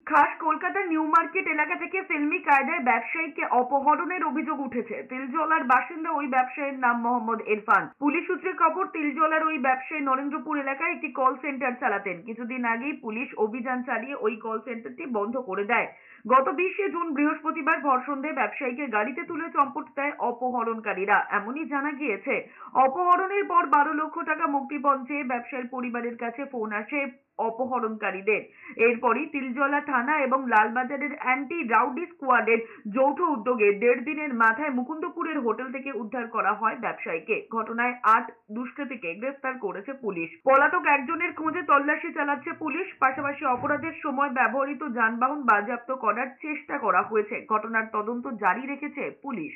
খাস কলকাতার new market এলাকা থেকে ফিল্মি কায়দায় ব্যবসায়ীকে অপহরণের অভিযোগ উঠেছে। তিলজলার বাসিন্দা ওই ব্যবসায়ীর নাম মোহাম্মদ ইরফান। পুলিশ সূত্রে খবর, তিলজলার ওই ব্যবসায়ী নরেন্দ্রপুর এলাকায় একটি কল সেন্টার চালাতেন। কিছুদিন আগেই পুলিশ অভিযান চালিয়ে ওই কল সেন্টারটি বন্ধ করে দেয়। গত 20শে জুন বৃহস্পতিবার ভর সন্ধ্যায় ব্যবসায়ীকে গাড়িতে তুলে চম্পট দেয় অপহরণকারীরা, এমনই জানা গিয়েছে। অপহরণের পর 12 লক্ষ টাকা মুক্তিপণ চেয়ে ব্যবসায়ীর পরিবারের কাছে ফোন আসে অপহরণকারীদের। এরপরই তিলজলা থানা এবং লালবাজারের অ্যান্টি রাউডি স্কোয়াডের যৌথ উদ্যোগে 1.5 দিনের মাথায় মুকুন্দপুরের হোটেল থেকে উদ্ধার করা হয় ব্যবসায়ীকে। ঘটনায় 8 দুষ্কৃতীকে গ্রেফতার করেছে পুলিশ। পলাতক একজনের খোঁজে তল্লাশি চালাচ্ছে পুলিশ। পাশাপাশি অপরাধের সময় ব্যবহৃত যানবাহন বাজেয়াপ্ত করার চেষ্টা করা হয়েছে। ঘটনার তদন্ত জারি রেখেছে পুলিশ।